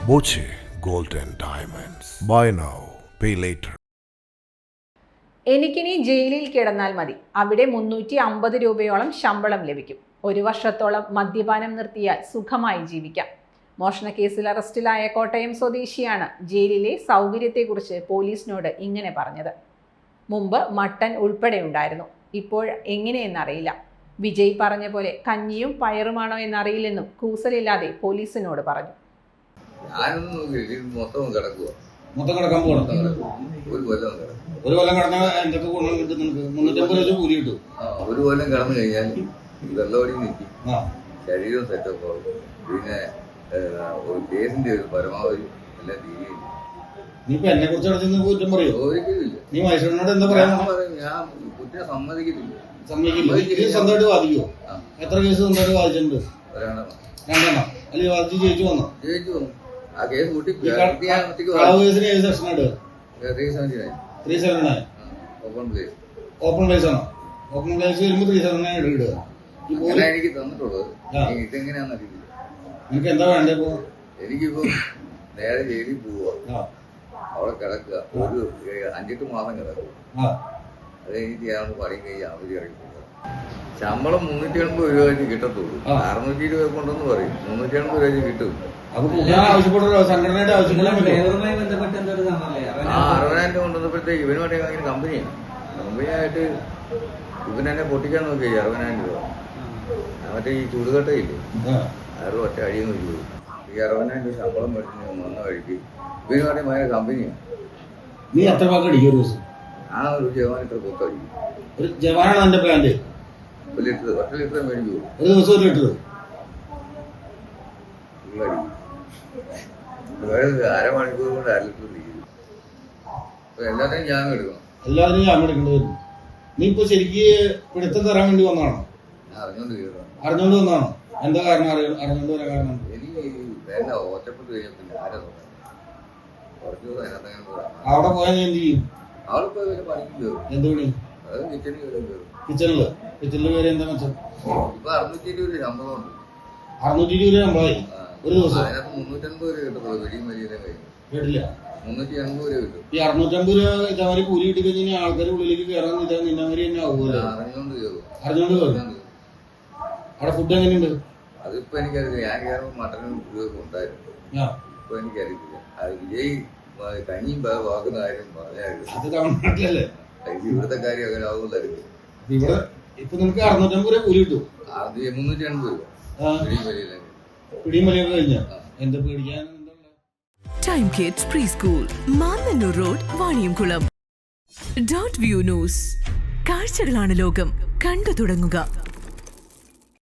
Boche Gold and Diamonds. Buy now, pay later. എനിക്കിനി ജയിലിൽ കിടന്നാൽ മതി. അവിടെ 350 രൂപയോളം ശമ്പളം ലഭിക്കും. ഒരു വർഷത്തോളം മദ്യപാനം നിർത്തിയാൽ സുഖമായി ജീവിക്കാം. മോഷണക്കേസിൽ അറസ്റ്റിലായ കോട്ടയം സ്വദേശിയാണ് ജയിലിലെ സൗകര്യത്തെക്കുറിച്ച് പോലീസിനോട് ഇങ്ങനെ പറഞ്ഞത്. മുമ്പ് മട്ടൻ ഉൾപ്പെടെ ഉണ്ടായിരുന്നു. ഇപ്പോൾ എങ്ങനെയെന്നറിയില്ല. വിജയ് പറഞ്ഞ പോലെ കഞ്ഞിയും പയറുമാണോ എന്നറിയില്ലെന്നും കൂസലില്ലാതെ പോലീസിനോട് പറഞ്ഞു. മൊത്തം കിടക്കാൻ പോകണം. ഒരു കൊല്ലം കിടന്നാൽ എന്തൊക്കെ ഗുണം കിട്ടും? നിനക്ക് 350 രൂപ കൂലി കിട്ടും. ഒരു കൊല്ലം കിടന്നു കഴിഞ്ഞാൽ വെള്ളമടി നിൽക്കും, ശരീരം സെറ്റപ്പ് ആവും. പിന്നെ ഒരു കേസിന്റെ ഒരു പരമാവധി എല്ലാം തീരുകയും. നീ ഇപ്പൊ എന്നെ കുറിച്ച് അടച്ചു കുറ്റം പറയോ? ഒരിക്കലുമില്ല. നീ മനുഷ്യനോട് എന്താ പറയാ? ഞാൻ കുറ്റം സമ്മതിക്കുന്നില്ല. സമ്മതിക്കില്ല. സ്വന്തമായിട്ട് വാദിക്കുവോ? എത്ര കേസ് സ്വന്തമായിട്ട് വാദിച്ചിട്ടുണ്ട്? 2 അല്ലെങ്കിൽ വാദിച്ച് ജയിച്ചു വന്നോ? ജയിച്ചു വന്നു. ആ കേസ് കൂട്ടി കേസിന് ഏത് സെക്ഷനാണ്? 379 ഓപ്പൺ പ്ലേസ് ആണോ? ഓപ്പൺ പ്ലേസ് വരുമ്പോ 379 ഇടുക. എനിക്ക് തന്നിട്ടുള്ളത് ഇതെങ്ങനെയാന്ന് അറിയില്ല. നിനക്ക് എന്താ വേണ്ടേ? ഇപ്പൊ എനിക്കിപ്പോ നേരെ ജയിലിൽ പോവുക, അവിടെ കിടക്കുക, ഒരു 5-8 മാസം കിടക്കുക. അത് കഴിഞ്ഞിട്ട് ഞാൻ പണി കഴിഞ്ഞ് അവധി ഇറങ്ങി പോകുക. ശമ്പളം 380 രൂപ വെച്ച് കിട്ടത്തുള്ളൂ. 600 രൂപ കൊണ്ടെന്ന് പറയും, 380 രൂപ വെച്ച് കിട്ടും. സംഘടനയുടെ അറുപതിനായിരം കൊണ്ടുവന്നപ്പോഴത്തേക്ക് ഇവനുമായിട്ട് ഭയങ്കര കമ്പനിയായിട്ട് ഇവനെന്നെ പൊട്ടിക്കാൻ നോക്കി 60,000 രൂപ. മറ്റേ ഈ ചൂടുകട്ടയില്ലേ, ആരും ഒറ്റ അടിയെന്ന് വെച്ചു. ഈ 60,000 രൂപ ശമ്പളം മേടിച്ച് വന്ന വഴിക്ക് ഇവനുമായിട്ട് ഭയങ്കര കമ്പനിയാണ്. നീ എത്ര വാക്ക് അടിക്കും ഒരു ദിവസം? ആ ഒരു ജവാൻ ഇത്ര പൊത്തടിക്കും. ഒരു ജവാനാണ് എന്റെ പ്ലാന്റ്. 1 ലിറ്റർ മേടിച്ചു ഒരു ദിവസം 1 ലിറ്റർ അരമണിക്കൂർ കൊണ്ട് 1 ലിറ്റർ തീരും. എല്ലാത്തിനും ജാമ്യം എടുക്കണം. എല്ലാത്തിനും ജാമ്യം എടുക്കേണ്ടി വരും. നീ ഇപ്പൊ ശരിക്ക് പിടുത്തം തരാൻ വേണ്ടി വന്നതാണോ? അറിഞ്ഞോണ്ട് വന്നതാണോ? എന്താ കാരണം? അറിഞ്ഞോണ്ട് വരാൻ കാരണം എനിക്ക് വേണ്ട ഒറ്റപ്പെട്ട് കഴിഞ്ഞാൽ ആരാ കുറച്ചു ദിവസം അതിനകത്ത് അവിടെ പോയാൽ നീ എന്ത് ചെയ്യും? അവിടെ പോയി വരെ പണിക്ക് കയറും. എന്ത് പണി? അത് കിച്ചണിൽ കയറും. കിച്ചണില് കയറി എന്താ മെച്ചം? ഇപ്പൊ 620 രൂപ ശമ്പളം ഉണ്ട്. 620 രൂപ ശമ്പളമായി ഒരു ദിവസം. അതിനകത്ത് 350 രൂപ കിട്ടത്തുള്ളൂ. വെടിയും വലിയ കഴിഞ്ഞു കേട്ടില്ല. 380 രൂപ കിട്ടും. ഈ 650 രൂപ ഇതേമാതിരി കൂലി കിട്ടി കഴിഞ്ഞാൽ ആൾക്കാർ ഉള്ളിലേക്ക് കയറാൻ നിന്നമാതിരി തന്നെ ആവുമല്ലോ. അറിഞ്ഞോണ്ട് കയറും. അവിടെ ഫുഡ് എങ്ങനെയുണ്ട്? അതിപ്പോ എനിക്കറിയില്ല. ഞാൻ കയറുമ്പോൾ മട്ടനും ഇതൊക്കെ ഉണ്ടായിരുന്നു. ഇപ്പൊ എനിക്കറിയില്ല. അത് വിജയ് കഞ്ഞിയും വാക്കുന്ന കാര്യം പറഞ്ഞായിരുന്നു. അത് തമിഴ്നാട്ടിലല്ലേ? ഇവിടുത്തെ കാര്യം അങ്ങനെ ആവുന്നതായിരുന്നു. ഇവിടെ ഇപ്പൊ നിനക്ക് 650 രൂപ കൂലി കിട്ടും. 380 രൂപ പിടിയും വലിയൊക്കെ കഴിഞ്ഞ എന്താ പേടിക്കാൻ? Time kids pre school, Mannannur road, Vaniyamkulam. .view news. കാഴ്ചകളാണ് ലോകം. കണ്ടു തുടങ്ങുക.